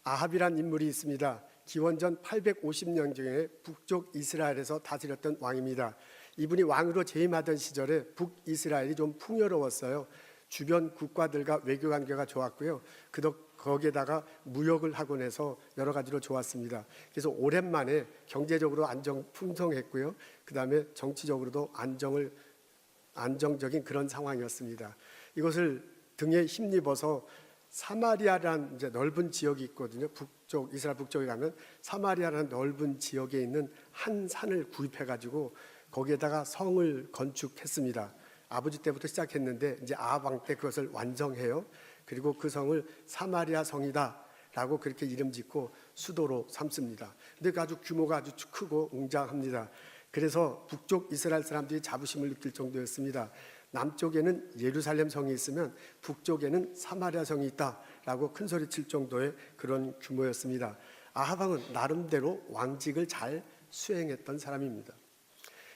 아합이란 인물이 있습니다. 기원전 850년경에 북쪽 이스라엘에서 다스렸던 왕입니다. 이분이 왕으로 재임하던 시절에 북이스라엘이 좀 풍요로웠어요. 주변 국가들과 외교 관계가 좋았고요. 거기에다가 무역을 하곤 해서 여러 가지로 좋았습니다. 그래서 오랜만에 경제적으로 풍성했고요. 그 다음에 정치적으로도 안정적인 그런 상황이었습니다. 이것을 등에 힘입어서 사마리아라는 이제 넓은 지역이 있거든요. 이스라엘 북쪽에 가면 사마리아라는 넓은 지역에 있는 한 산을 구입해가지고 거기에다가 성을 건축했습니다. 아버지 때부터 시작했는데 이제 아합 왕 때 그것을 완성해요. 그리고 그 성을 사마리아 성이다라고 그렇게 이름 짓고 수도로 삼습니다. 근데 아주 규모가 아주 크고 웅장합니다. 그래서 북쪽 이스라엘 사람들이 자부심을 느낄 정도였습니다. 남쪽에는 예루살렘 성이 있으면 북쪽에는 사마리아 성이 있다라고 큰 소리 칠 정도의 그런 규모였습니다. 아합 왕은 나름대로 왕직을 잘 수행했던 사람입니다.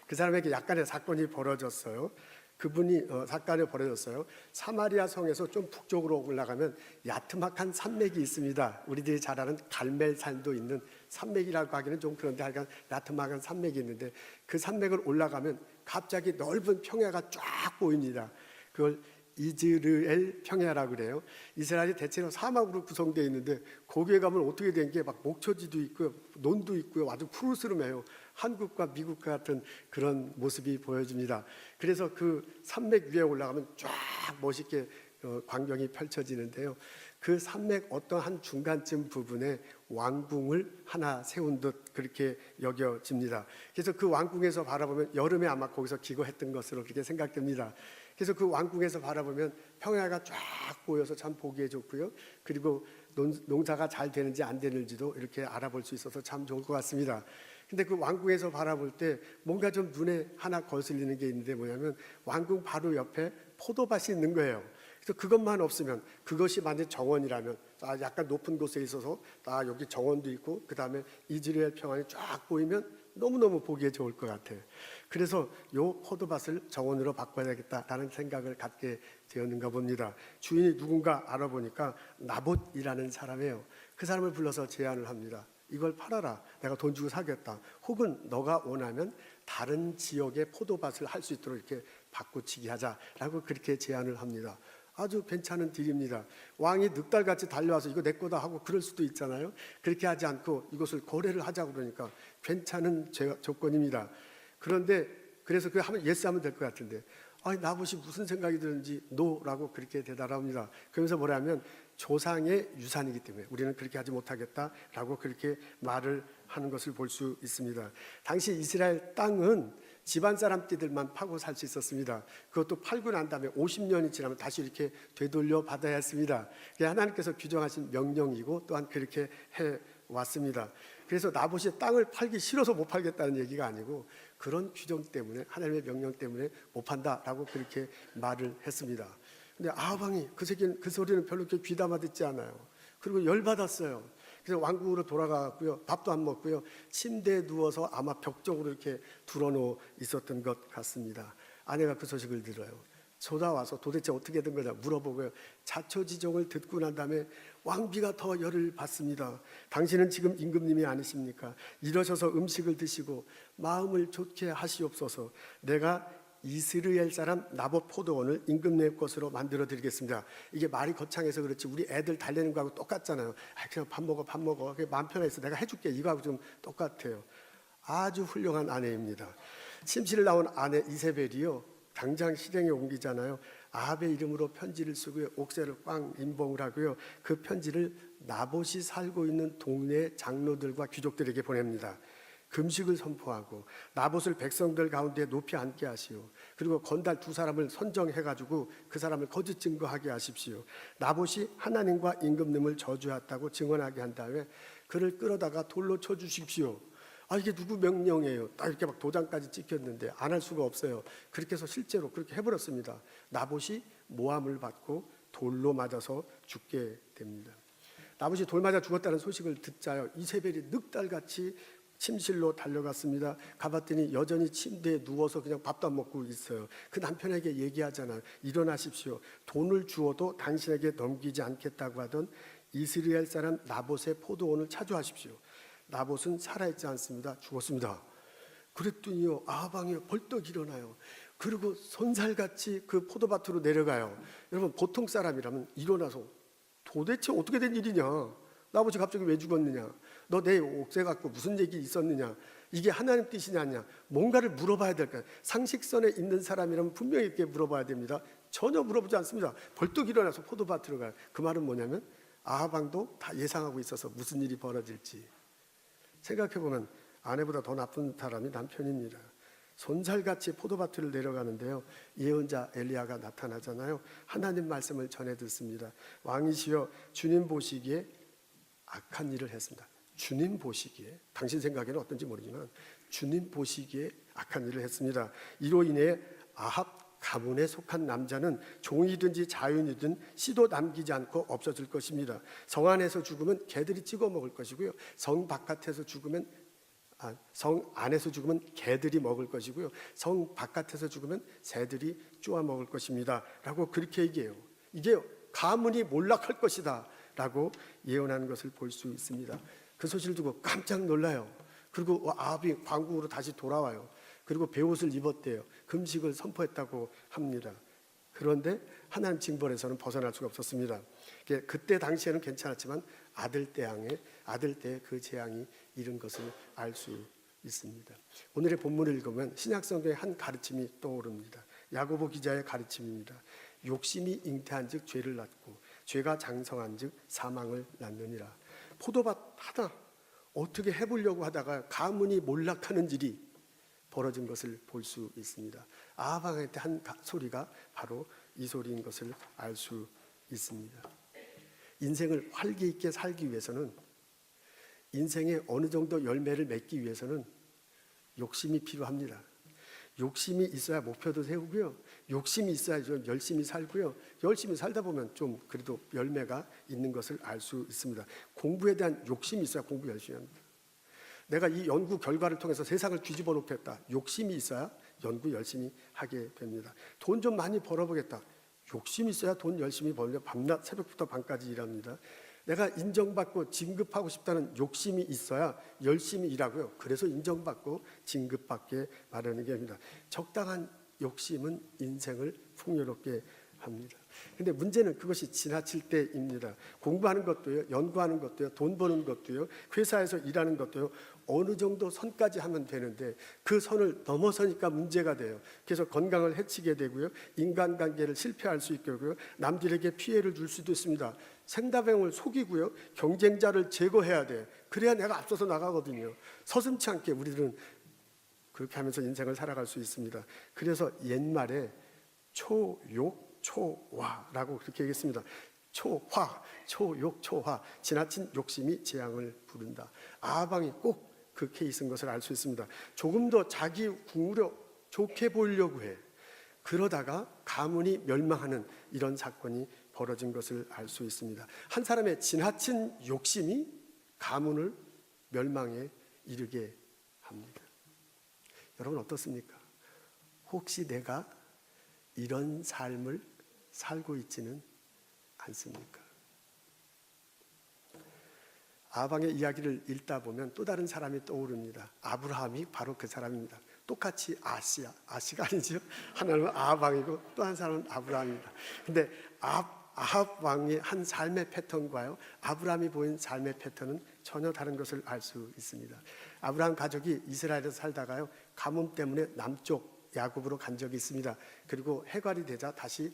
그 사람에게 약간의 사건이 벌어졌어요. 사건이 벌어졌어요. 사마리아 성에서 좀 북쪽으로 올라가면 야트막한 산맥이 있습니다. 우리들이 잘 아는 갈멜산도 있는 산맥이라고 하기는 좀 그런데 하여간 야트막한 산맥이 있는데 그 산맥을 올라가면 갑자기 넓은 평야가 쫙 보입니다. 그걸 이즈르엘 평야라고 그래요. 이스라엘이 대체로 사막으로 구성되어 있는데 거기에 가면 어떻게 된 게 막 목초지도 있고요, 논도 있고요, 아주 푸르스름해요. 한국과 미국 같은 그런 모습이 보여집니다. 그래서 그 산맥 위에 올라가면 쫙 멋있게 광경이 펼쳐지는데요. 그 산맥 어떤 한 중간쯤 부분에 왕궁을 하나 세운 듯 그렇게 여겨집니다. 그래서 그 왕궁에서 바라보면 여름에 아마 거기서 기거했던 것으로 그렇게 생각됩니다. 그래서 그 왕궁에서 바라보면 평야가 쫙 보여서 참 보기에 좋고요. 그리고 농사가 잘 되는지 안 되는지도 이렇게 알아볼 수 있어서 참 좋을 것 같습니다. 근데 그 왕궁에서 바라볼 때 뭔가 좀 눈에 하나 거슬리는 게 있는데 뭐냐면 왕궁 바로 옆에 포도밭이 있는 거예요. 그래서 그것만 없으면, 그것이 만약 정원이라면 약간 높은 곳에 있어서 여기 정원도 있고 그 다음에 이즈라엘 평안이 쫙 보이면 너무너무 보기에 좋을 것 같아요. 그래서 요 포도밭을 정원으로 바꿔야겠다라는 생각을 갖게 되었는가 봅니다. 주인이 누군가 알아보니까 나봇이라는 사람이에요. 그 사람을 불러서 제안을 합니다. 이걸 팔아라. 내가 돈 주고 사겠다. 혹은 너가 원하면 다른 지역의 포도밭을 할 수 있도록 이렇게 바꾸치기 하자라고 그렇게 제안을 합니다. 아주 괜찮은 딜입니다. 왕이 늑달같이 달려와서 이거 내 거다 하고 그럴 수도 있잖아요. 그렇게 하지 않고 이것을 거래를 하자고 그러니까 괜찮은 조건입니다. 그런데 그래서 그 하면 예스 하면 될 것 같은데 나봇이 무슨 생각이 드는지 노라고 그렇게 대답합니다. 그러면서 뭐라면 조상의 유산이기 때문에 우리는 그렇게 하지 못하겠다라고 그렇게 말을 하는 것을 볼 수 있습니다. 당시 이스라엘 땅은 집안 사람들만 파고 살 수 있었습니다. 그것도 팔고 난 다음에 50년이 지나면 다시 이렇게 되돌려 받아야 했습니다. 하나님께서 규정하신 명령이고 또한 그렇게 해왔습니다. 그래서 나봇이 땅을 팔기 싫어서 못 팔겠다는 얘기가 아니고 그런 규정 때문에, 하나님의 명령 때문에 못 판다라고 그렇게 말을 했습니다. 근데 아합 왕이 그 소리는 별로 이렇게 귀담아 듣지 않아요. 그리고 열받았어요. 그래서 왕궁으로 돌아가고요, 밥도 안 먹고요, 침대에 누워서 아마 벽 쪽으로 이렇게 둘러놓어 있었던 것 같습니다. 아내가 그 소식을 들어요. 찾아와서 도대체 어떻게 된 거냐 물어보고요, 자초지종을 듣고 난 다음에 왕비가 더 열을 받습니다. 당신은 지금 임금님이 아니십니까? 일어서서 음식을 드시고 마음을 좋게 하시옵소서. 내가 이스라엘 사람 나봇 포도원을 임금님의 것으로 만들어 드리겠습니다. 이게 말이 거창해서 그렇지 우리 애들 달래는 거하고 똑같잖아요. 그냥 밥 먹어 마음 편해서 내가 해줄게 이거하고 좀 똑같아요. 아주 훌륭한 아내입니다. 침실을 나온 아내 이세벨이요, 당장 실행에 옮기잖아요. 아합의 이름으로 편지를 쓰고요, 옥새를 꽝 임봉을 하고요, 그 편지를 나봇이 살고 있는 동네 장로들과 귀족들에게 보냅니다. 금식을 선포하고 나봇을 백성들 가운데 높이 앉게 하시오. 그리고 건달 2사람을 선정해가지고 그 사람을 거짓 증거하게 하십시오. 나봇이 하나님과 임금님을 저주했다고 증언하게 한 다음에 그를 끌어다가 돌로 쳐 주십시오. 이게 누구 명령이에요? 딱 이렇게 막 도장까지 찍혔는데 안 할 수가 없어요. 그렇게 해서 실제로 그렇게 해버렸습니다. 나봇이 모함을 받고 돌로 맞아서 죽게 됩니다. 나봇이 돌 맞아 죽었다는 소식을 듣자요, 이세벨이 늑달같이 침실로 달려갔습니다. 가봤더니 여전히 침대에 누워서 그냥 밥도 안 먹고 있어요. 그 남편에게 얘기하잖아요. 일어나십시오. 돈을 주어도 당신에게 넘기지 않겠다고 하던 이스라엘 사람 나봇의 포도원을 차지하십시오. 나봇은 살아있지 않습니다. 죽었습니다. 그랬더니요, 아합 왕이 벌떡 일어나요. 그리고 손살같이 그 포도밭으로 내려가요. 여러분, 보통 사람이라면 일어나서 도대체 어떻게 된 일이냐, 나봇이 갑자기 왜 죽었느냐, 너 내 옥새 갖고 무슨 얘기 있었느냐, 이게 하나님 뜻이냐, 뭔가를 물어봐야 될까요? 상식선에 있는 사람이라면 분명히 이렇게 물어봐야 됩니다. 전혀 물어보지 않습니다. 벌떡 일어나서 포도밭으로 가요. 그 말은 뭐냐면 아합 왕도 다 예상하고 있어서 무슨 일이 벌어질지. 생각해보면 아내보다 더 나쁜 사람이 남편입니다. 손살같이 포도밭을 내려가는데요, 예언자 엘리야가 나타나잖아요. 하나님 말씀을 전해 듣습니다. 왕이시여, 주님 보시기에 악한 일을 했습니다. 주님 보시기에, 당신 생각에는 어떤지 모르지만 주님 보시기에 악한 일을 했습니다. 이로 인해 아합 가문에 속한 남자는 종이든지 자유인이든 씨도 남기지 않고 없어질 것입니다. 성 안에서 죽으면 개들이 찍어 먹을 것이고요, 성 바깥에서 죽으면 성 안에서 죽으면 개들이 먹을 것이고요, 성 바깥에서 죽으면 새들이 쪼아 먹을 것입니다 라고 그렇게 얘기해요. 이게 가문이 몰락할 것이다 라고 예언하는 것을 볼 수 있습니다. 그 소식을 두고 깜짝 놀라요. 그리고 아합이 광국으로 다시 돌아와요. 그리고 베옷을 입었대요. 금식을 선포했다고 합니다. 그런데 하나님 징벌에서는 벗어날 수가 없었습니다. 그때 당시에는 괜찮았지만 아들 때에 그 재앙이 이른 것을 알 수 있습니다. 오늘의 본문을 읽으면 신약성경의 한 가르침이 떠오릅니다. 야고보 기자의 가르침입니다. 욕심이 잉태한즉 죄를 낳고 죄가 장성한즉 사망을 낳느니라. 포도밭 하나 어떻게 해보려고 하다가 가문이 몰락하는 일이 벌어진 것을 볼 수 있습니다. 아합 왕한테 한 소리가 바로 이 소리인 것을 알 수 있습니다. 인생을 활기 있게 살기 위해서는, 인생에 어느 정도 열매를 맺기 위해서는 욕심이 필요합니다. 욕심이 있어야 목표도 세우고요, 욕심이 있어야 좀 열심히 살고요, 열심히 살다 보면 좀 그래도 열매가 있는 것을 알 수 있습니다. 공부에 대한 욕심이 있어야 공부 열심히 합니다. 내가 이 연구 결과를 통해서 세상을 뒤집어 놓겠다, 욕심이 있어야 연구 열심히 하게 됩니다. 돈 좀 많이 벌어보겠다, 욕심이 있어야 돈 열심히 벌려 밤낮 새벽부터 밤까지 일합니다. 내가 인정받고 진급하고 싶다는 욕심이 있어야 열심히 일하고요, 그래서 인정받고 진급받게 마련하게 됩니다. 적당한 욕심은 인생을 풍요롭게 합니다. 근데 문제는 그것이 지나칠 때입니다. 공부하는 것도요, 연구하는 것도요, 돈 버는 것도요, 회사에서 일하는 것도요, 어느 정도 선까지 하면 되는데 그 선을 넘어서니까 문제가 돼요. 그래서 건강을 해치게 되고요, 인간관계를 실패할 수 있게 되고요, 남들에게 피해를 줄 수도 있습니다. 생다병을 속이고요, 경쟁자를 제거해야 돼. 그래야 내가 앞서서 나가거든요. 서슴지 않게 우리들은 그렇게 하면서 인생을 살아갈 수 있습니다. 그래서 옛말에 초욕 초화라고 그렇게 얘기했습니다. 초화, 초욕, 초화, 지나친 욕심이 재앙을 부른다. 아합 왕이 꼭 그 케이스인 것을 알 수 있습니다. 조금 더 자기 궁으로 좋게 보이려고 해. 그러다가 가문이 멸망하는 이런 사건이 벌어진 것을 알 수 있습니다. 한 사람의 지나친 욕심이 가문을 멸망에 이르게 합니다. 여러분 어떻습니까? 혹시 내가 이런 삶을 살고 있지는 않습니까? 아합 왕의 이야기를 읽다 보면 또 다른 사람이 떠오릅니다. 아브라함이 바로 그 사람입니다. 똑같이 아시가 아니죠. 하나는 아합 왕이고 또 한 사람은 아브라함입니다. 근데 아합 왕의 한 삶의 패턴과요, 아브라함이 보인 삶의 패턴은 전혀 다른 것을 알 수 있습니다. 아브라함 가족이 이스라엘에서 살다가요, 가뭄 때문에 남쪽 야곱으로 간 적이 있습니다. 그리고 해갈이 되자 다시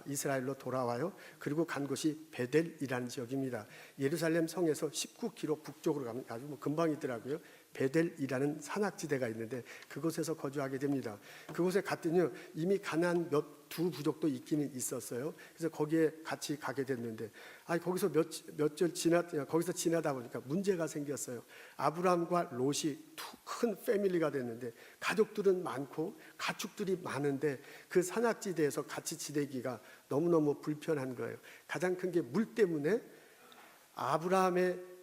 이스라엘로 돌아와요. 그리고 간 곳이 베델이라는 지역입니다. 예루살렘 성에서 19km 북쪽으로 가면 아주 금방 있더라고요. 베델이라는 산악지대가 있는데 그곳에서 거주하게 됩니다. 그곳에 갔더니요, 이미 가나안 두 부족도 있기는 있었어요. 그래서 거기에 같이 가게 됐는데, 거기서 몇절 거기서 지나다 보니까 문제가 생겼어요. 아브라함과 롯이 큰 패밀리가 됐는데 가족들은 많고 가축들이 많은데 그 산악지대에서 같이 지내기가 너무너무 불편한 거예요. 가장 큰 게 물 때문에 아브라함의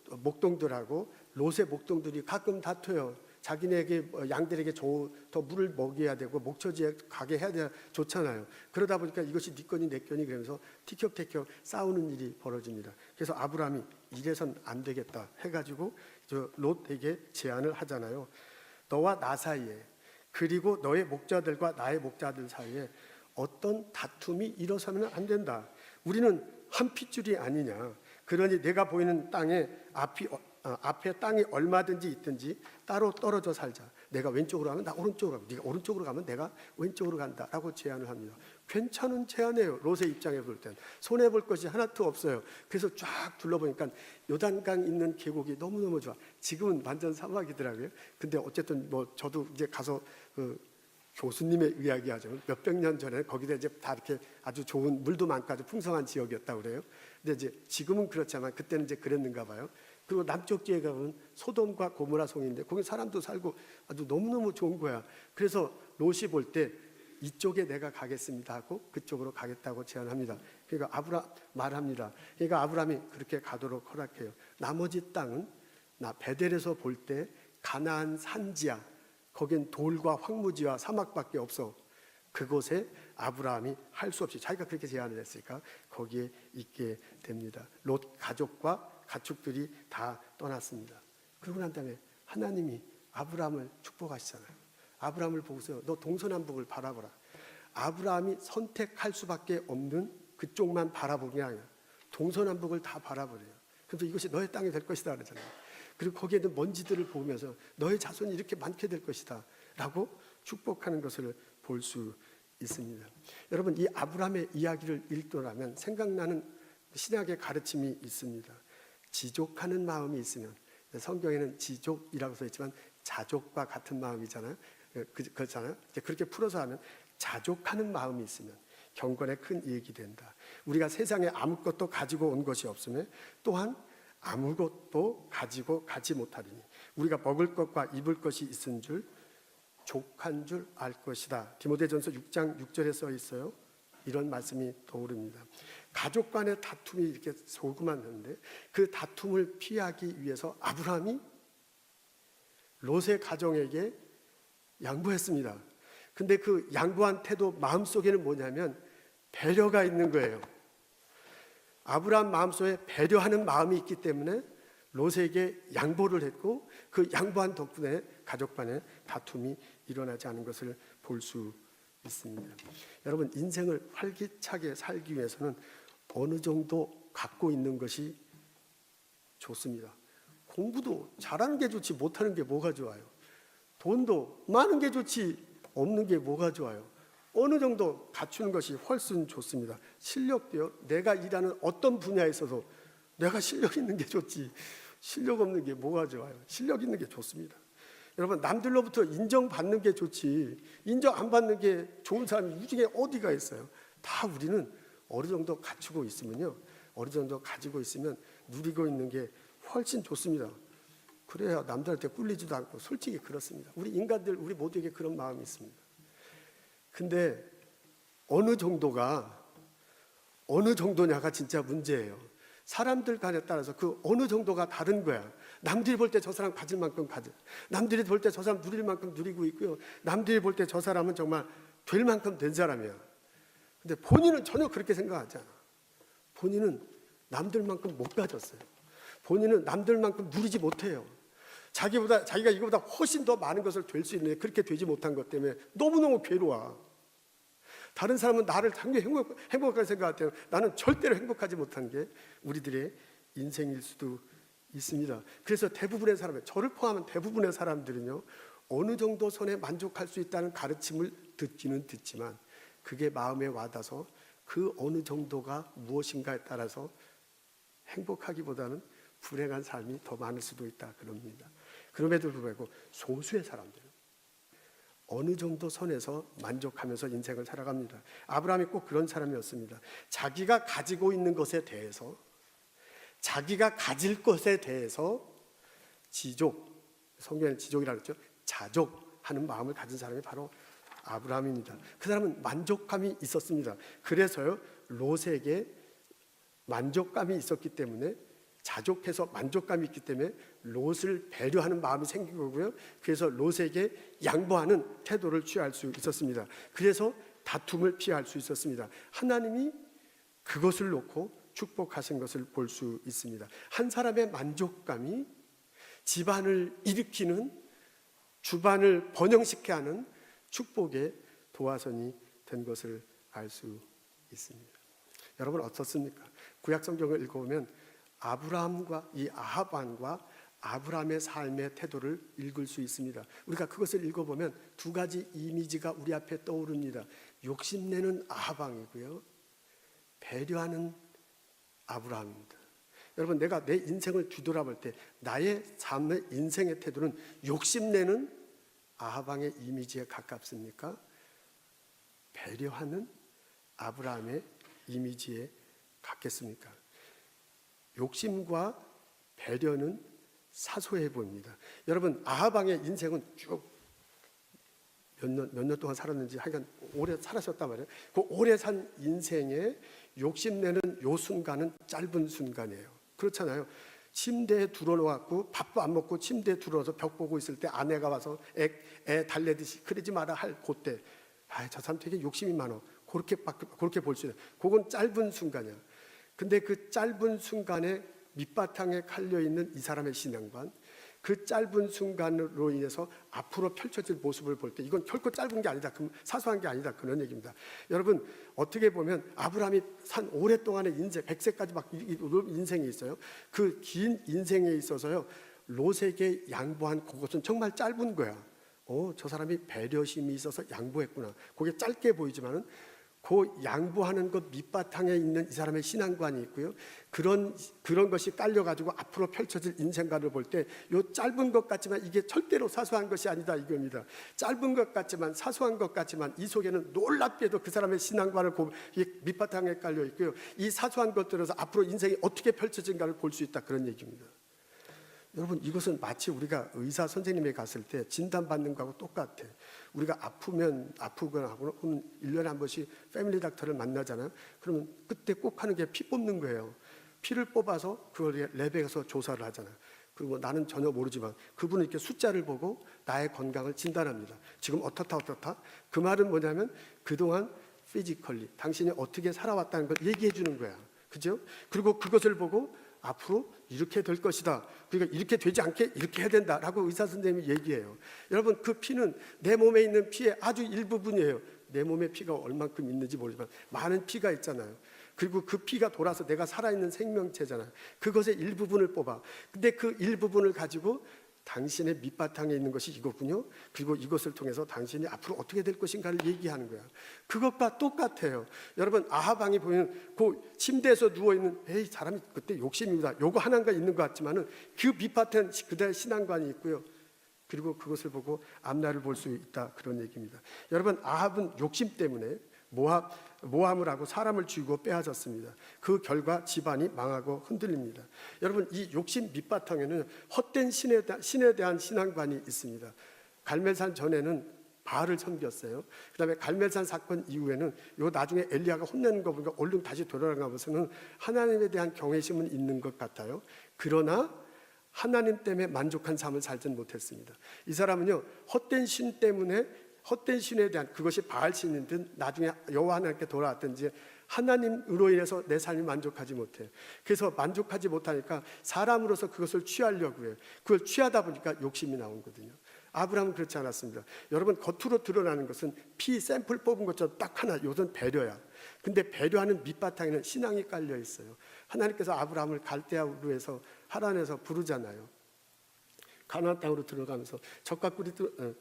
목동들하고 롯의 목동들이 가끔 다퉈요. 자기네에게 양들에게 더 물을 먹여야 되고 목초지에 가게 해야 돼 좋잖아요. 그러다 보니까 이것이 네 거니 내 거니 그러면서 티격태격 싸우는 일이 벌어집니다. 그래서 아브라함이 이래선 안 되겠다 해가지고 저 롯에게 제안을 하잖아요. 너와 나 사이에 그리고 너의 목자들과 나의 목자들 사이에 어떤 다툼이 일어서면 안 된다. 우리는 한 핏줄이 아니냐. 그러니 내가 보이는 땅에 앞에 땅이 얼마든지 있든지 따로 떨어져 살자. 내가 왼쪽으로 가면 나 오른쪽으로 가고, 네가 오른쪽으로 가면 내가 왼쪽으로 간다라고 제안을 합니다. 괜찮은 제안이에요. 롯의 입장에 볼 땐 손해 볼 것이 하나도 없어요. 그래서 쫙 둘러보니까 요단강 있는 계곡이 너무너무 좋아. 지금은 완전 사막이더라고요. 근데 어쨌든 뭐 저도 이제 가서 그 교수님의 이야기하자면 몇백 년 전에 거기다 이제 다 이렇게 아주 좋은 물도 많고 아주 풍성한 지역이었다고 그래요. 근데 이제 지금은 그렇지만 그때는 이제 그랬는가 봐요. 그리고 남쪽 지에 가면 소돔과 고모라 성인데 거기 사람도 살고 아주 너무너무 좋은 거야. 그래서 롯이 볼 때 이쪽에 내가 가겠습니다 하고 그쪽으로 가겠다고 제안합니다. 그러니까 말합니다. 그러니까 아브라함이 그렇게 가도록 허락해요. 나머지 땅은 나 베델에서 볼 때 가나안 산지야. 거긴 돌과 황무지와 사막밖에 없어. 그곳에 아브라함이 할 수 없이 자기가 그렇게 제안을 했으니까 거기에 있게 됩니다. 롯 가족과 가축들이 다 떠났습니다. 그러고 난 다음에 하나님이 아브라함을 축복하시잖아요. 아브라함을 보고서 너 동서남북을 바라보라. 아브라함이 선택할 수밖에 없는 그쪽만 바라보는 게 아니라 동서남북을 다 바라보래요. 그래서 이것이 너의 땅이 될 것이다 그러잖아요. 그리고 거기에 있는 먼지들을 보면서 너의 자손이 이렇게 많게 될 것이다 라고 축복하는 것을 볼 수 있습니다. 여러분, 이 아브라함의 이야기를 읽더라면 생각나는 신약의 가르침이 있습니다. 지족하는 마음이 있으면, 성경에는 지족이라고 써 있지만 자족과 같은 마음이잖아요. 그렇잖아요. 그렇게 풀어서 하면 자족하는 마음이 있으면 경건에 큰 이익이 된다. 우리가 세상에 아무것도 가지고 온 것이 없으면 또한 아무것도 가지고 가지 못하리니 우리가 먹을 것과 입을 것이 있은 줄 족한 줄 알 것이다. 디모데전서 6장 6절에 써 있어요. 이런 말씀이 떠오릅니다. 가족 간의 다툼이 이렇게 조그맣는데 그 다툼을 피하기 위해서 아브라함이 롯의 가정에게 양보했습니다. 근데 그 양보한 태도 마음속에는 뭐냐면 배려가 있는 거예요. 아브라함 마음속에 배려하는 마음이 있기 때문에 롯에게 양보를 했고 그 양보한 덕분에 가족 간의 다툼이 일어나지 않은 것을 볼 수 있습니다. 여러분, 인생을 활기차게 살기 위해서는 어느 정도 갖고 있는 것이 좋습니다. 공부도 잘하는 게 좋지 못하는 게 뭐가 좋아요? 돈도 많은 게 좋지 없는 게 뭐가 좋아요? 어느 정도 갖추는 것이 훨씬 좋습니다. 실력도요. 내가 일하는 어떤 분야에 있어서 내가 실력 있는 게 좋지 실력 없는 게 뭐가 좋아요? 실력 있는 게 좋습니다. 여러분, 남들로부터 인정받는 게 좋지 인정 안 받는 게 좋은 사람이 이 중에 어디가 있어요? 다 우리는 어느 정도 갖추고 있으면요, 어느 정도 가지고 있으면 누리고 있는 게 훨씬 좋습니다. 그래야 남들한테 꿀리지도 않고 솔직히 그렇습니다. 우리 인간들 우리 모두에게 그런 마음이 있습니다. 근데 어느 정도냐가 진짜 문제예요. 사람들 간에 따라서 그 어느 정도가 다른 거야. 남들이 볼 때 저 사람 가질 만큼 가져. 남들이 볼 때 저 사람 누릴 만큼 누리고 있고요. 남들이 볼 때 저 사람은 정말 될 만큼 된 사람이야. 근데 본인은 전혀 그렇게 생각하지 않아. 본인은 남들만큼 못 가졌어요. 본인은 남들만큼 누리지 못해요. 자기가 이거보다 훨씬 더 많은 것을 될 수 있는데 그렇게 되지 못한 것 때문에 너무너무 괴로워. 다른 사람은 나를 당연히 행복하게 생각할 때는 나는 절대로 행복하지 못한 게 우리들의 인생일 수도 있습니다. 그래서 대부분의 사람들, 저를 포함한 대부분의 사람들은요, 어느 정도 선에 만족할 수 있다는 가르침을 듣기는 듣지만 그게 마음에 와닿아서 그 어느 정도가 무엇인가에 따라서 행복하기보다는 불행한 삶이 더 많을 수도 있다 그럽니다. 그럼에도 불구하고 소수의 사람들은 어느 정도 선에서 만족하면서 인생을 살아갑니다. 아브라함이 꼭 그런 사람이었습니다. 자기가 가지고 있는 것에 대해서, 자기가 가질 것에 대해서 성경에는 지족이라고 했죠. 자족하는 마음을 가진 사람이 바로 아브라함입니다. 그 사람은 만족감이 있었습니다. 그래서요, 롯에게 만족감이 있었기 때문에 자족해서 만족감이 있기 때문에 롯을 배려하는 마음이 생긴 거고요. 그래서 롯에게 양보하는 태도를 취할 수 있었습니다. 그래서 다툼을 피할 수 있었습니다. 하나님이 그것을 놓고 축복하신 것을 볼 수 있습니다. 한 사람의 만족감이 집안을 일으키는, 주반을 번영시게 하는 축복의 도화선이 된 것을 알 수 있습니다. 여러분 어떻습니까? 구약 성경을 읽어보면 아브라함과 이 아합 왕과 아브라함의 삶의 태도를 읽을 수 있습니다. 우리가 그것을 읽어보면 두 가지 이미지가 우리 앞에 떠오릅니다. 욕심내는 아합 왕이고요, 배려하는 아브라함입니다. 여러분, 내가 내 인생을 뒤돌아볼 때 나의 삶의 인생의 태도는 욕심내는 아합 왕의 이미지에 가깝습니까? 배려하는 아브라함의 이미지에 같겠습니까? 욕심과 배려는 사소해 보입니다. 여러분, 아합 왕의 인생은 쭉 몇 년 동안 살았는지 하여간 오래 살았었단 말이에요. 그 오래 산 인생에 욕심내는 요 순간은 짧은 순간이에요. 그렇잖아요. 침대에 들어놓고 밥도 안 먹고 침대에 들어서 벽 보고 있을 때 아내가 와서 애 달래듯이 그러지 마라 할 그때, 저 사람 되게 욕심이 많아, 그렇게 볼 수 있어요. 그건 짧은 순간이야. 근데 그 짧은 순간에 밑바탕에 칼려있는 이 사람의 신앙관, 그 짧은 순간으로 인해서 앞으로 펼쳐질 모습을 볼 때 이건 결코 짧은 게 아니다, 사소한 게 아니다, 그런 얘기입니다. 여러분, 어떻게 보면 아브라함이 산 오랫동안의 인생, 100세까지 막 인생이 있어요. 그 긴 인생에 있어서요, 롯에게 양보한 그것은 정말 짧은 거야. 저 사람이 배려심이 있어서 양보했구나. 그게 짧게 보이지만은 그 양보하는 것 밑바탕에 있는 이 사람의 신앙관이 있고요, 그런 것이 깔려가지고 앞으로 펼쳐질 인생관을 볼 때 이 짧은 것 같지만 이게 절대로 사소한 것이 아니다, 이겁니다. 짧은 것 같지만, 사소한 것 같지만 이 속에는 놀랍게도 그 사람의 신앙관을 밑바탕에 깔려 있고요, 이 사소한 것들에서 앞으로 인생이 어떻게 펼쳐진가를 볼 수 있다, 그런 얘기입니다. 여러분, 이것은 마치 우리가 의사 선생님에 갔을 때 진단받는 거하고 똑같아. 우리가 아프면 아프거나 하고는 1년에 한 번씩 패밀리 닥터를 만나잖아요. 그러면 그때 꼭 하는 게 피 뽑는 거예요. 피를 뽑아서 그걸 랩에 가서 조사를 하잖아요. 그리고 나는 전혀 모르지만 그분은 이렇게 숫자를 보고 나의 건강을 진단합니다. 지금 어떻다. 그 말은 뭐냐면 그동안 피지컬리 당신이 어떻게 살아왔다는 걸 얘기해 주는 거야. 그죠? 그리고 그것을 보고 앞으로 이렇게 될 것이다, 그러니까 이렇게 되지 않게 이렇게 해야 된다라고 의사 선생님이 얘기해요. 여러분, 그 피는 내 몸에 있는 피의 아주 일부분이에요. 내 몸에 피가 얼만큼 있는지 모르지만 많은 피가 있잖아요. 그리고 그 피가 돌아서 내가 살아있는 생명체잖아요. 그것의 일부분을 뽑아. 근데 그 일부분을 가지고 당신의 밑바탕에 있는 것이 이거군요. 그리고 이것을 통해서 당신이 앞으로 어떻게 될 것인가를 얘기하는 거야. 그것과 똑같아요. 여러분, 아합 왕이 보면 그 침대에서 누워있는, 에이, 사람이 그때 욕심입니다, 요거 하나가 있는 것 같지만은 그 밑바탕 그대의 신앙관이 있고요, 그리고 그것을 보고 앞날을 볼 수 있다, 그런 얘기입니다. 여러분, 아합은 욕심 때문에 모함을 하고 사람을 죽이고 빼앗았습니다. 그 결과 집안이 망하고 흔들립니다. 여러분, 이 욕심 밑바탕에는 헛된 신에 대한 신앙관이 있습니다. 갈멜산 전에는 바알을 섬겼어요. 그 다음에 갈멜산 사건 이후에는 요 나중에 엘리야가 혼내는 거 보니까 얼른 다시 돌아가면서는 하나님에 대한 경외심은 있는 것 같아요. 그러나 하나님 때문에 만족한 삶을 살지는 못했습니다. 이 사람은요, 헛된 신 때문에, 헛된 신에 대한, 그것이 바알 신이든 나중에 여호와 하나님께 돌아왔든지 하나님으로 인해서 내 삶이 만족하지 못해요. 그래서 만족하지 못하니까 사람으로서 그것을 취하려고 해요. 그걸 취하다 보니까 욕심이 나오거든요. 아브라함은 그렇지 않았습니다. 여러분, 겉으로 드러나는 것은 피 샘플 뽑은 것처럼 딱 하나, 이것은 배려야. 근데 배려하는 밑바탕에는 신앙이 깔려 있어요. 하나님께서 아브라함을 갈대아우르 해서 하란에서 부르잖아요. 가나안 땅으로 들어가면서 젖과 꿀이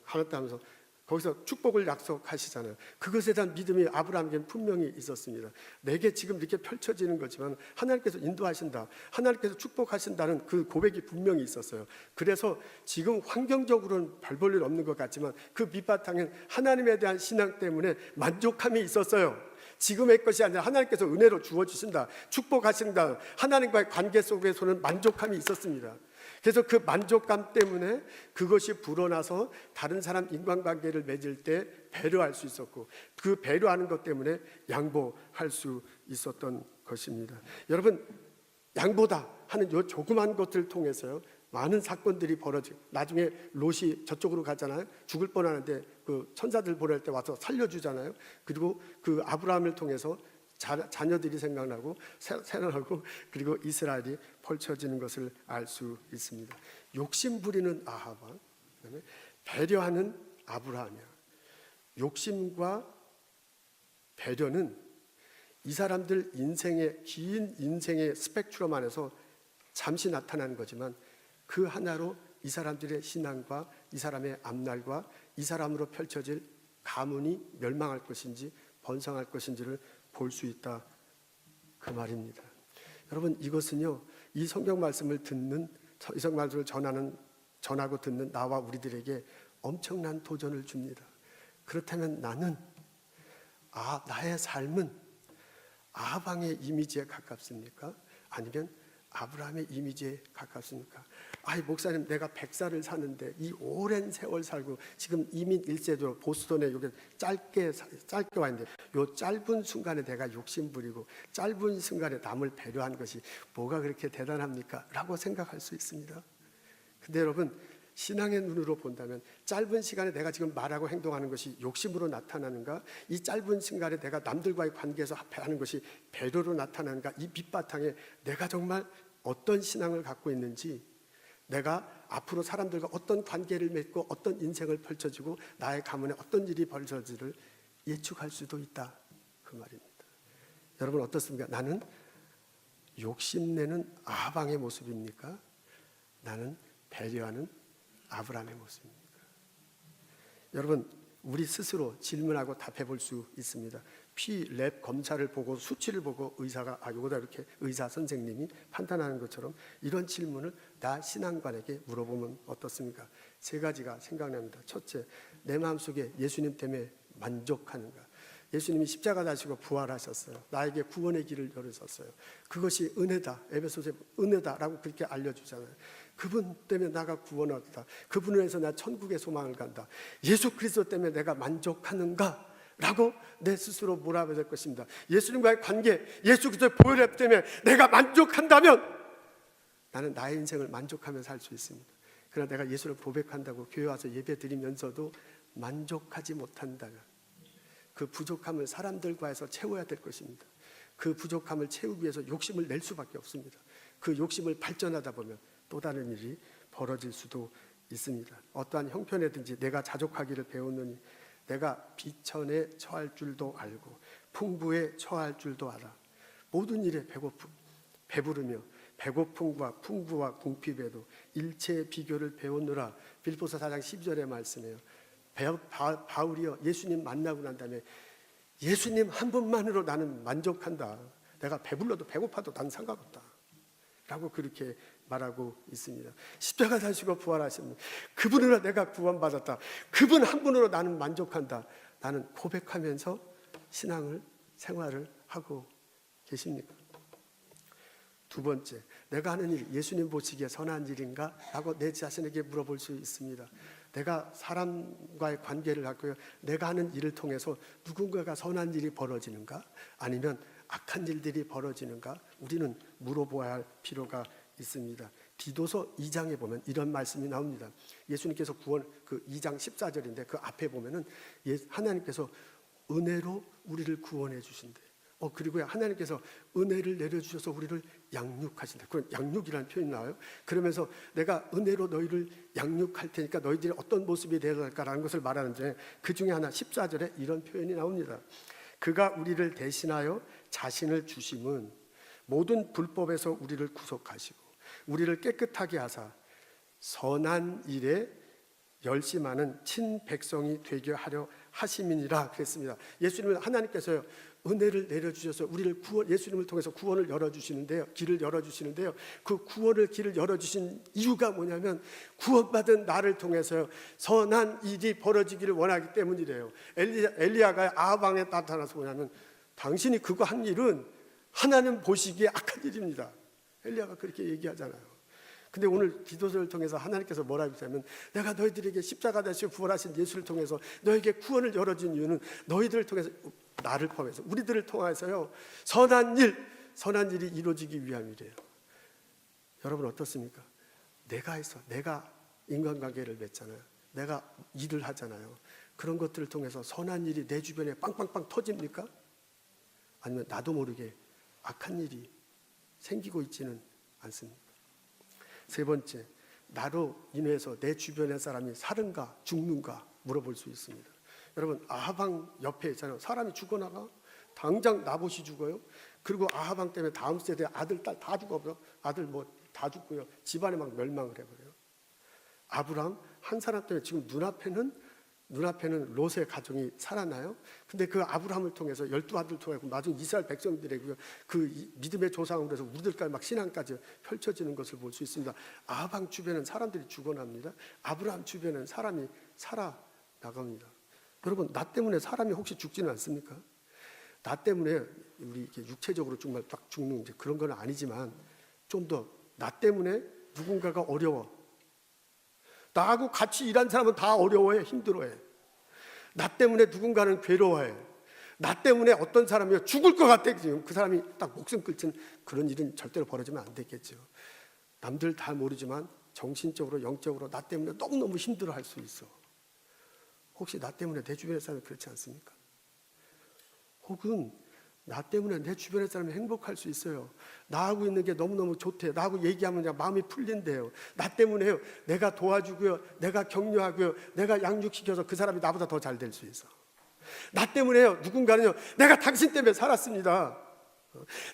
가나안 땅에서 거기서 축복을 약속하시잖아요. 그것에 대한 믿음이 아브라함에게는 분명히 있었습니다. 내게 지금 이렇게 펼쳐지는 거지만 하나님께서 인도하신다, 하나님께서 축복하신다는 그 고백이 분명히 있었어요. 그래서 지금 환경적으로는 별 볼 일 없는 것 같지만 그 밑바탕엔 하나님에 대한 신앙 때문에 만족함이 있었어요. 지금의 것이 아니라 하나님께서 은혜로 주어주신다, 축복하신다, 하나님과의 관계 속에서는 만족함이 있었습니다. 그래서 그 만족감 때문에 그것이 불어나서 다른 사람 인간관계를 맺을 때 배려할 수 있었고, 그 배려하는 것 때문에 양보할 수 있었던 것입니다. 여러분, 양보다 하는 요 조그만 것들을 통해서요 많은 사건들이 벌어지고, 나중에 롯이 저쪽으로 가잖아요. 죽을 뻔하는데 그 천사들 보낼 때 와서 살려주잖아요. 그리고 그 아브라함을 통해서 자녀들이 생각나고 생각나고, 그리고 이스라엘이 펼쳐지는 것을 알 수 있습니다. 욕심 부리는 아합과 그다음에 배려하는 아브라함이야. 욕심과 배려는 이 사람들 인생의 긴 인생의 스펙트럼 안에서 잠시 나타나는 거지만, 그 하나로 이 사람들의 신앙과 이 사람의 앞날과 이 사람으로 펼쳐질 가문이 멸망할 것인지 번성할 것인지를 볼 수 있다, 그 말입니다. 여러분, 이것은요 이 성경 말씀을 듣는, 이 성경 말씀을 전하고 듣는 나와 우리들에게 엄청난 도전을 줍니다. 그렇다면 나는 나의 삶은 아방의 이미지에 가깝습니까? 아니면 아브라함의 이미지에 가깝습니까? 목사님, 내가 100살을 사는데 이 오랜 세월 살고 지금 이민 1세대로 보스턴에 여기 짧게 와 있는데, 요 짧은 순간에 내가 욕심 부리고 짧은 순간에 남을 배려한 것이 뭐가 그렇게 대단합니까? 라고 생각할 수 있습니다. 근데 여러분, 신앙의 눈으로 본다면 짧은 시간에 내가 지금 말하고 행동하는 것이 욕심으로 나타나는가, 이 짧은 순간에 내가 남들과의 관계에서 하는 것이 배려로 나타나는가, 이 밑바탕에 내가 정말 어떤 신앙을 갖고 있는지, 내가 앞으로 사람들과 어떤 관계를 맺고 어떤 인생을 펼쳐지고 나의 가문에 어떤 일이 벌어질지를 예측할 수도 있다, 그 말입니다. 여러분 어떻습니까? 나는 욕심내는 아방의 모습입니까? 나는 배려하는 아브라함의 모습입니까? 여러분, 우리 스스로 질문하고 답해 볼 수 있습니다. 랩 검사를 보고 수치를 보고 의사가 요거다 이렇게 의사 선생님이 판단하는 것처럼 이런 질문을 나 신앙관에게 물어보면 어떻습니까? 세 가지가 생각납니다. 첫째, 내 마음속에 예수님 때문에 만족하는가? 예수님이 십자가 다시고 부활하셨어요. 나에게 구원의 길을 열으셨어요. 그것이 은혜다. 에베소서에 은혜다라고 그렇게 알려주잖아요. 그분 때문에 나가 구원을 얻다. 그분을 위해서 나 천국의 소망을 간다. 예수 그리스도 때문에 내가 만족하는가? 라고 내 스스로 몰아봐야 될 것입니다. 예수님과의 관계, 예수 그리스도의 보혈 때문에 내가 만족한다면 나는 나의 인생을 만족하며 살 수 있습니다. 그러나 내가 예수를 고백한다고 교회 와서 예배 드리면서도 만족하지 못한다면 그 부족함을 사람들과에서 채워야 될 것입니다. 그 부족함을 채우기 위해서 욕심을 낼 수밖에 없습니다. 그 욕심을 발전하다 보면 또 다른 일이 벌어질 수도 있습니다. 어떠한 형편에든지 내가 자족하기를 배웠느니 내가 비천에 처할 줄도 알고 풍부에 처할 줄도 알아. 모든 일에 배부르며 배고픔과 풍부와 궁핍에도 일체의 비교를 배웠노라. 빌립보서 4장 12절의 말씀이에요. 바울이요, 예수님 만나고 난 다음에 예수님 한 분만으로 나는 만족한다. 내가 배불러도 배고파도 난 상관없다 라고 그렇게 말하고 있습니다. 십자가 다시고 부활하신 그분으로 내가 구원받았다. 그분 한 분으로 나는 만족한다. 나는 고백하면서 생활을 하고 계십니까? 두 번째, 내가 하는 일 예수님 보시기에 선한 일인가? 라고 내 자신에게 물어볼 수 있습니다. 내가 사람과의 관계를 갖고요, 내가 하는 일을 통해서 누군가가 선한 일이 벌어지는가? 아니면 악한 일들이 벌어지는가? 우리는 물어보아야 할 필요가 있습니다. 디도서 2장에 보면 이런 말씀이 나옵니다. 예수님께서 구원, 그 2장 14절인데 그 앞에 보면은 하나님께서 은혜로 우리를 구원해 주신대. 그리고 하나님께서 은혜를 내려주셔서 우리를 양육하신다. 그런 양육이라는 표현이 나와요. 그러면서 내가 은혜로 너희를 양육할 테니까 너희들이 어떤 모습이 되어야 할까라는 것을 말하는데, 그 중에 하나 14절에 이런 표현이 나옵니다. 그가 우리를 대신하여 자신을 주심은 모든 불법에서 우리를 구속하시고 우리를 깨끗하게 하사 선한 일에 열심하는 친백성이 되게 하려 하심이니라 그랬습니다. 예수님은 하나님께서요, 은혜를 내려주셔서 우리를 예수님을 통해서 구원을 열어주시는데요, 길을 열어주시는데요, 그 길을 열어주신 이유가 뭐냐면 구원받은 나를 통해서요 선한 일이 벌어지기를 원하기 때문이래요. 엘리야가 아합 왕에 나타나서 뭐냐면 당신이 그거 한 일은 하나님 보시기에 악한 일입니다. 엘리야가 그렇게 얘기하잖아요. 근데 오늘 디도서를 통해서 하나님께서 뭐라고 하냐면 내가 너희들에게 십자가 다시 부활하신 예수를 통해서 너에게 구원을 열어준 이유는 너희들을 통해서, 나를 포함해서 우리들을 통해서요 선한 일이 이루어지기 위함이래요. 여러분 어떻습니까? 내가 해서 내가 인간관계를 맺잖아요. 내가 일을 하잖아요. 그런 것들을 통해서 선한 일이 내 주변에 빵빵빵 터집니까? 아니면 나도 모르게 악한 일이 생기고 있지는 않습니까? 세 번째, 나로 인해서 내 주변의 사람이 사는가 죽는가 물어볼 수 있습니다. 여러분 아하방 옆에 있잖아요. 사람이 죽어나가 당장 나봇이 죽어요. 그리고 아하방 때문에 다음 세대 아들 딸 다 죽어버려. 아들 뭐 다 죽고요. 집안에 막 멸망을 해버려요. 아브라함 한 사람 때문에 지금 눈앞에는 롯의 가정이 살아나요. 근데 그 아브라함을 통해서 12아들 통하고 나중 이스라엘 백성들에게 그 믿음의 조상으로 해서 우리들까지 막 신앙까지 펼쳐지는 것을 볼 수 있습니다. 아방 주변은 사람들이 죽어납니다. 아브라함 주변은 사람이 살아나갑니다. 여러분 나 때문에 사람이 혹시 죽지는 않습니까? 나 때문에 우리 이렇게 육체적으로 정말 딱 죽는 그런 건 아니지만 좀 더 나 때문에 누군가가 어려워. 나하고 같이 일한 사람은 다 어려워해, 힘들어해. 나 때문에 누군가는 괴로워해. 나 때문에 어떤 사람이 죽을 것 같아. 지금 그 사람이 딱 목숨 끊친 그런 일은 절대로 벌어지면 안 되겠죠. 남들 다 모르지만 정신적으로 영적으로 나 때문에 너무너무 힘들어할 수 있어. 혹시 나 때문에 내 주변의 사람이 그렇지 않습니까? 혹은 나 때문에 내 주변의 사람이 행복할 수 있어요. 나하고 있는 게 너무너무 좋대요. 나하고 얘기하면 그냥 마음이 풀린대요. 나 때문에요. 내가 도와주고요. 내가 격려하고요. 내가 양육시켜서 그 사람이 나보다 더 잘 될 수 있어. 나 때문에요. 누군가는요. 내가 당신 때문에 살았습니다.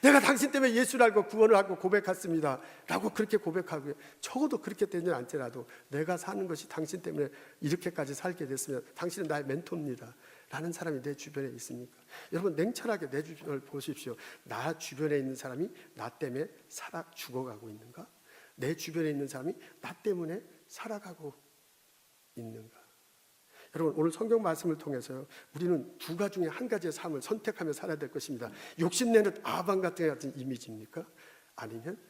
내가 당신 때문에 예수를 알고 구원을 알고 고백했습니다. 라고 그렇게 고백하고요. 적어도 그렇게 되지 않더라도 내가 사는 것이 당신 때문에 이렇게까지 살게 됐으면 당신은 나의 멘토입니다. 라는 사람이 내 주변에 있습니까? 여러분 냉철하게 내 주변을 보십시오. 나 주변에 있는 사람이 나 때문에 살아 죽어가고 있는가? 내 주변에 있는 사람이 나 때문에 살아가고 있는가? 여러분 오늘 성경 말씀을 통해서요, 우리는 두 가지 중에 한 가지의 삶을 선택하며 살아야 될 것입니다. 욕심내는 아방 같은 이미지입니까? 아니면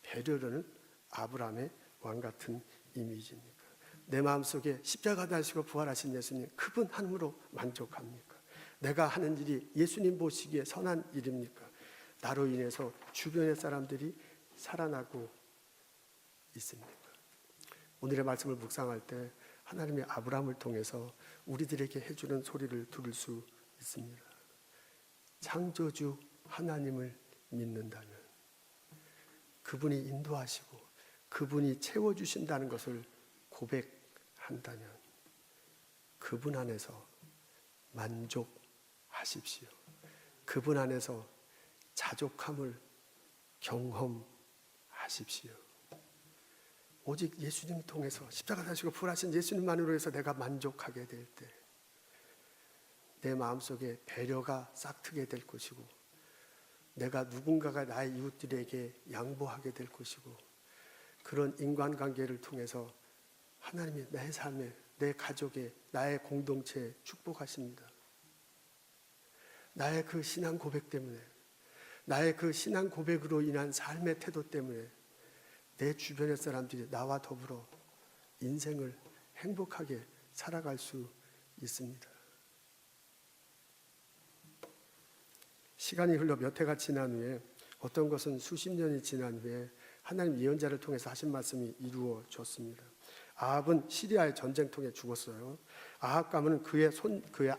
배려하는 아브라함의 왕 같은 이미지입니까? 내 마음속에 십자가 달시고 부활하신 예수님, 그분 한으로 만족합니까? 내가 하는 일이 예수님 보시기에 선한 일입니까? 나로 인해서 주변의 사람들이 살아나고 있습니까? 오늘의 말씀을 묵상할 때 하나님의 아브라함을 통해서 우리들에게 해주는 소리를 들을 수 있습니다. 창조주 하나님을 믿는다면, 그분이 인도하시고 그분이 채워주신다는 것을 고백한다면 그분 안에서 만족하십시오. 그분 안에서 자족함을 경험하십시오. 오직 예수님 통해서 십자가 다시고 부활하신 예수님만으로 해서 내가 만족하게 될 때 내 마음속에 배려가 싹트게 될 것이고, 내가 누군가가 나의 이웃들에게 양보하게 될 것이고, 그런 인간관계를 통해서 하나님이 내 삶에, 내 가족에, 나의 공동체에 축복하십니다. 나의 그 신앙 고백 때문에, 나의 그 신앙 고백으로 인한 삶의 태도 때문에 내 주변의 사람들이 나와 더불어 인생을 행복하게 살아갈 수 있습니다. 시간이 흘러 몇 해가 지난 후에, 어떤 것은 수십 년이 지난 후에 하나님 예언자를 통해서 하신 말씀이 이루어졌습니다. 아합은 시리아의 전쟁통에 죽었어요. 아합 가문은 그의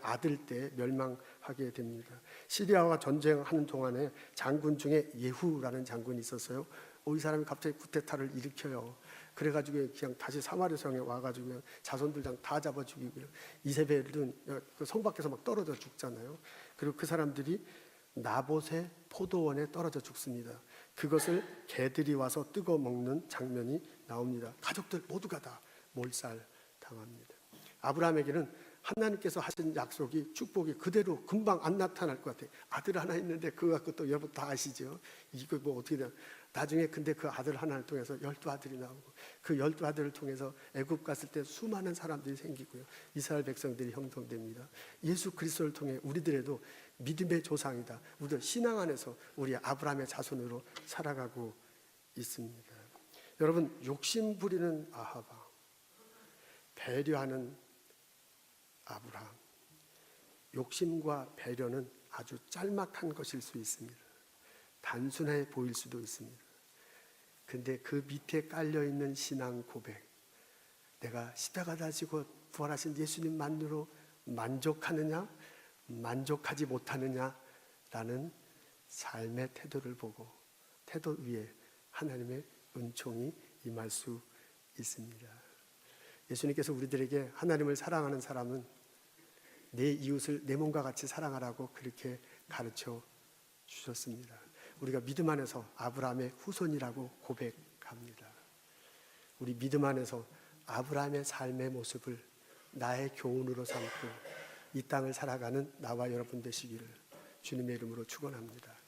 아들 때 멸망하게 됩니다. 시리아와 전쟁하는 동안에 장군 중에 예후라는 장군이 있었어요. 이 사람이 갑자기 쿠데타를 일으켜요. 그래가지고 그냥 다시 사마리 성에 와가지고 자손들 다 잡아 죽이고요. 이세벨은 그 성 밖에서 막 떨어져 죽잖아요. 그리고 그 사람들이 나봇의 포도원에 떨어져 죽습니다. 그것을 개들이 와서 뜯어 먹는 장면이 나옵니다. 가족들 모두가 다 몰살당합니다. 아브라함에게는 하나님께서 하신 약속이, 축복이 그대로 금방 안 나타날 것 같아요. 아들 하나 있는데 그거 갖고 또 여러분 다 아시죠? 이거 뭐 어떻게 되나. 나중에 근데 그 아들 하나를 통해서 12아들이 나오고, 그 12아들을 통해서 애굽 갔을 때 수많은 사람들이 생기고요. 이스라엘 백성들이 형성됩니다. 예수 그리스도를 통해 우리들에도 믿음의 조상이다, 우리들 신앙 안에서 우리 아브라함의 자손으로 살아가고 있습니다. 여러분, 욕심 부리는 아합, 배려하는 아브라함, 욕심과 배려는 아주 짤막한 것일 수 있습니다. 단순해 보일 수도 있습니다. 근데 그 밑에 깔려 있는 신앙 고백, 내가 십자가 지고 부활하신 예수님만으로 만족하느냐, 만족하지 못하느냐라는 삶의 태도를 보고 태도 위에 하나님의 은총이 임할 수 있습니다. 예수님께서 우리들에게 하나님을 사랑하는 사람은 내 이웃을 내 몸과 같이 사랑하라고 그렇게 가르쳐 주셨습니다. 우리가 믿음 안에서 아브라함의 후손이라고 고백합니다. 우리 믿음 안에서 아브라함의 삶의 모습을 나의 교훈으로 삼고 이 땅을 살아가는 나와 여러분 되시기를 주님의 이름으로 축원합니다.